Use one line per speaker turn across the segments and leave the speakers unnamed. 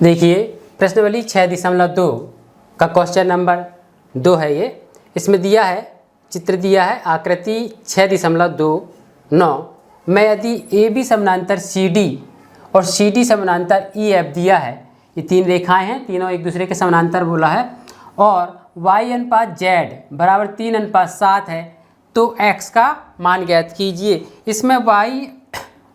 देखिए प्रश्नावली 6.2 का क्वेश्चन नंबर 2 है ये। इसमें दिया है, चित्र दिया है आकृति 6.29 में यदि ए बी समानांतर सी डी और सी डी समानांतर ई एफ दिया है, ये तीन रेखाएं हैं, तीनों एक दूसरे के समानांतर बोला है, और y अनुपात z बराबर 3:7 है, तो x का मान ज्ञात कीजिए। इसमें y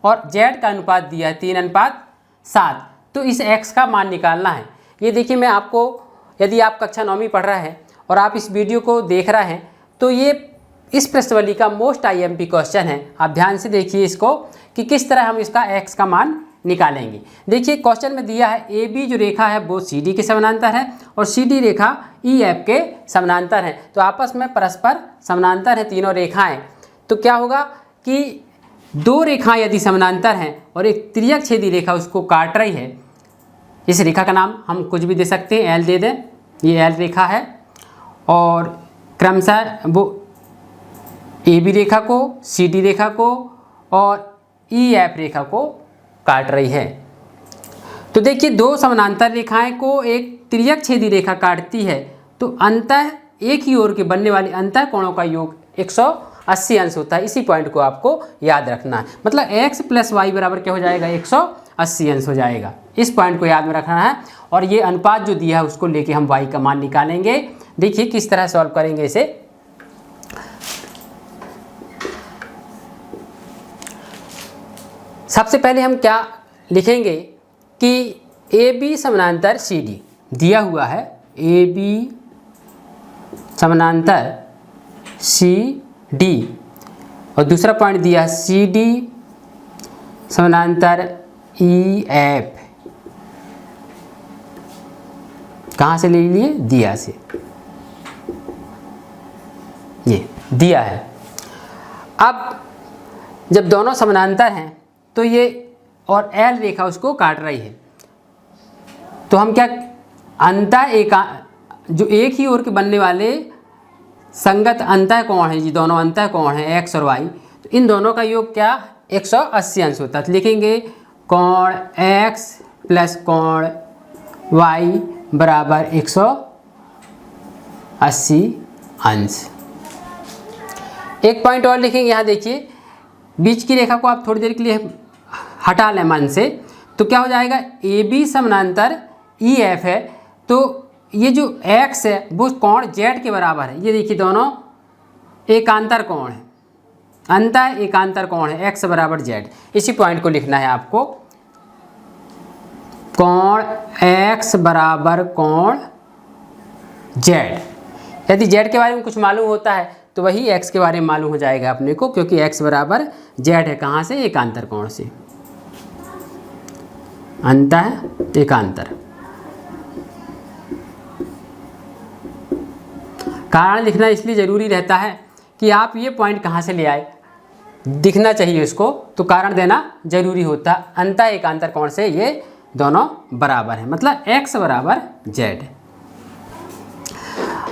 और z का अनुपात दिया है 3:7, तो इस x का मान निकालना है। ये देखिए, मैं आपको, यदि आप कक्षा 9वीं पढ़ रहे हैं और आप इस वीडियो को देख रहे हैं तो ये इस प्रश्नावली का मोस्ट आईएमपी क्वेश्चन है। आप ध्यान से देखिए इसको कि किस तरह हम इसका x का मान निकालेंगे। देखिए क्वेश्चन में दिया है ए बी जो रेखा है वो सी डी के समानांतर है और सी डी रेखा ई एफ के समानांतर है, तो आपस में परस्पर समानांतर है तीनों रेखाएं। तो क्या होगा कि दो रेखाएं यदि समानांतर हैं और एक तिर्यक छेदी रेखा उसको काट रही है, इस रेखा का नाम हम कुछ भी दे सकते हैं, एल दे दें, ये एल रेखा है, और क्रमशः वो ए बी रेखा को, सी डी रेखा को और ई एफ रेखा को काट रही है। तो देखिए दो समानांतर रेखाएं को एक तिर्यक छेदी रेखा काटती है, तो अंतः एक ही ओर के बनने वाले अंतः कोणों का योग 180 अंश होता है। इसी पॉइंट को आपको याद रखना है, मतलब x + y बराबर क्या हो जाएगा, 180 अंश हो जाएगा। इस पॉइंट को याद में रखना है, और ये अनुपात जो दिया है उसको लेके हम y का मान निकालेंगे। देखिए किस तरह सॉल्व करेंगे इसे। सबसे पहले हम क्या लिखेंगे कि ए बी समानांतर सी डी दिया हुआ है, ए बी समानांतर सी डी, और दूसरा पॉइंट दिया है सी डी समानांतर ई एफ। कहाँ से ले लिए, दिया से, ये दिया है। अब जब दोनों समानांतर हैं तो ये और एल रेखा उसको काट रही है, तो हम क्या, अंतः जो एक ही ओर के बनने वाले संगत अंतः कोण है, जी दोनों अंतः कोण है x और y, तो इन दोनों का योग क्या 180 अंश होता है। तो लिखेंगे कोण x + कोण y बराबर 180 अंश। एक पॉइंट और लिखेंगे, यहाँ देखिए बीच की रेखा को आप थोड़ी देर के लिए हटा लें मन से, तो क्या हो जाएगा, ए बी समानांतर ई एफ है, तो ये जो x है वो कोण z के बराबर है। ये देखिए दोनों एकांतर कोण है, अंतः एकांतर कोण है, x बराबर z। इसी पॉइंट को लिखना है आपको, कोण x बराबर कोण z। यदि z के बारे में कुछ मालूम होता है तो वही x के बारे में मालूम हो जाएगा अपने को, क्योंकि x बराबर z है, कहाँ से, एकांतर कोण से, अंतः एकांतर। कारण लिखना इसलिए ज़रूरी रहता है कि आप ये पॉइंट कहाँ से ले आए, दिखना चाहिए उसको, तो कारण देना जरूरी होता है। अंतः एकांतर कोण से ये दोनों बराबर है, मतलब x बराबर z।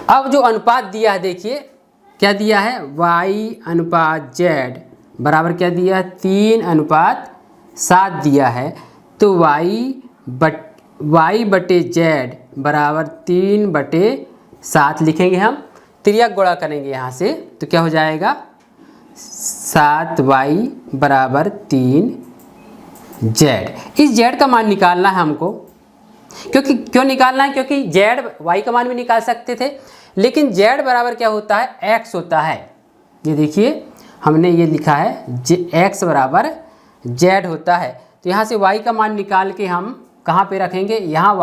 अब जो अनुपात दिया है, देखिए क्या दिया है, y अनुपात z बराबर क्या दिया है, 3:7 दिया है, तो y बटे z बराबर 3/7 लिखेंगे हम। तिर्यक गुणा करेंगे यहाँ से, तो क्या हो जाएगा, 7y बराबर 3z। इस z का मान निकालना है हमको, क्यों निकालना है, क्योंकि z y का मान भी निकाल सकते थे, लेकिन z बराबर क्या होता है, x होता है। ये देखिए हमने ये लिखा है x बराबर z होता है, तो यहाँ से y का मान निकाल के हम कहाँ पे रखेंगे, यहाँ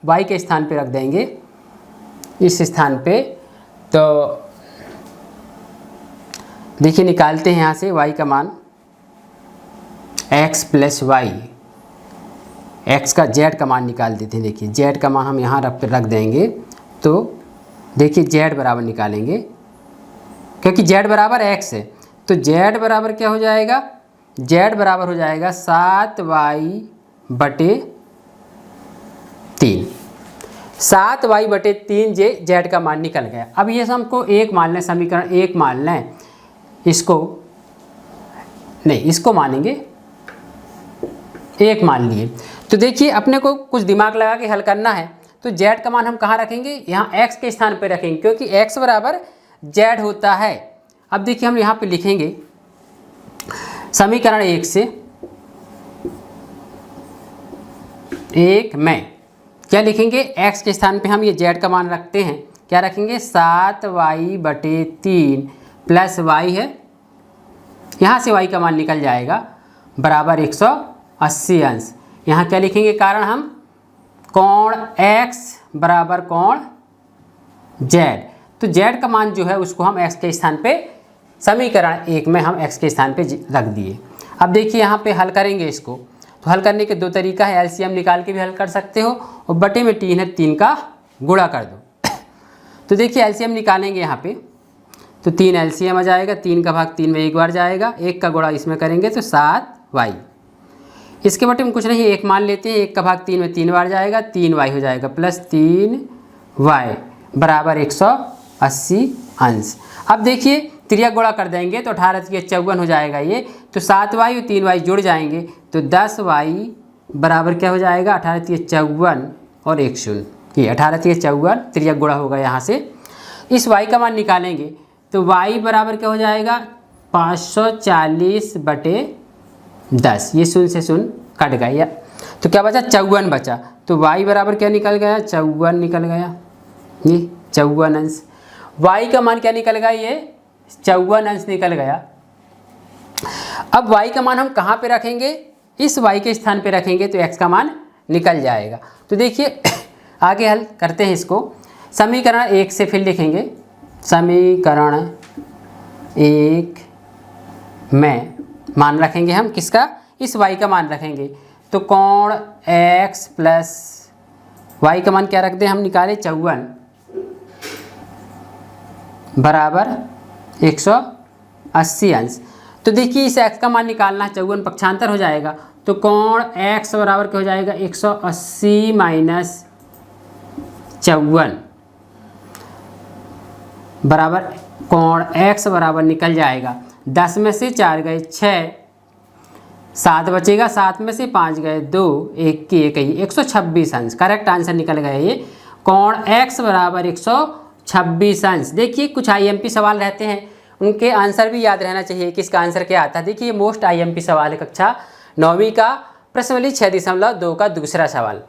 y के स्थान पे रख देंगे, इस स्थान पे। तो देखिए निकालते हैं यहाँ से y का मान, x + y, x का z का मान निकाल देते हैं। देखिए z का मान हम यहाँ रख देंगे, तो देखिए z बराबर निकालेंगे, क्योंकि z बराबर x है, तो z बराबर क्या हो जाएगा, z बराबर हो जाएगा 7y बटे 3। 7y बटे 3 z का मान निकल गया। अब ये हमको एक मान लें, समीकरण एक मान लें, इसको नहीं, इसको मानेंगे, एक मान लिए, तो देखिए अपने को कुछ दिमाग लगा के हल करना है। तो z का मान हम कहाँ रखेंगे, यहाँ x के स्थान पे रखेंगे, क्योंकि x बराबर z होता है। अब देखिए हम यहाँ पे लिखेंगे समीकरण 1 से 1 में क्या लिखेंगे, x के स्थान पे हम ये z का मान रखते हैं, क्या रखेंगे 7y/3 प्लस y है, यहाँ से y का मान निकल जाएगा बराबर 180 अंश। यहाँ क्या लिखेंगे, कारण हम कोण x बराबर कोण z, तो z का मान जो है उसको हम x के स्थान पे समीकरण 1 में हम x के स्थान पे रख दिए। अब देखिए यहाँ पे हल करेंगे इसको, तो हल करने के दो तरीका है, एलसीएम निकाल के भी हल कर सकते हो और बटे में 3 है 3 का गुणा कर दो। तो देखिए एलसीएम निकालेंगे यहाँ पे, तो 3 एलसीएम आ जाएगा, 3 का भाग 3 में एक बार जाएगा, 1 का गुणा इसमें करेंगे तो 7y, इसके बटे में कुछ नहीं 1 मान लेते हैं, 1 का भाग 3 में 3 बार जाएगा, 3y हो जाएगा प्लस 3y बराबर 180 अंश। अब देखिए त्रिया गुणा कर देंगे तो 18 × 54 हो जाएगा ये, तो 7y और 3y जुड़ जाएंगे तो 10y बराबर क्या हो जाएगा 18 × 54 और 1 0, ये 18 × 54 त्रिया गुणा होगा यहाँ से। इस y का मान निकालेंगे तो y बराबर क्या हो जाएगा 540/10, ये 0 से 0 कट गया, तो क्या बचा 54 बचा, तो y बराबर क्या निकल गया 54 निकल गया, ये 54 अंश। y का मान क्या निकल गया, ये 54 अंश निकल गया। अब y का मान हम कहाँ पे रखेंगे, इस y के स्थान पे रखेंगे तो x का मान निकल जाएगा। तो देखिए आगे हल करते हैं इसको, समीकरण 1 से फिर लिखेंगे समीकरण 1 में मान रखेंगे हम किसका, इस y का मान रखेंगे, तो कोण x प्लस y का मान क्या रख दें हम निकाले 54 बराबर 180 अंश। तो देखिए इस x का मान निकालना है, 54 पक्षांतर हो जाएगा, तो कोण x बराबर क्या हो जाएगा 180 माइनस 54 बराबर कोण x बराबर निकल जाएगा 10 में से 4 गए 6, 7 बचेगा, 7 में से 5 गए 2, 1 की 1 ही 126 अंश। करेक्ट आंसर निकल गया ये, कोण x बराबर 126 अंश। देखिए कुछ आईएमपी सवाल रहते हैं, उनके आंसर भी याद रहना चाहिए कि इसका आंसर क्या आता है। देखिए मोस्ट आईएमपी सवाल है कक्षा 9वीं का प्रश्नावली 6.2 का दूसरा सवाल।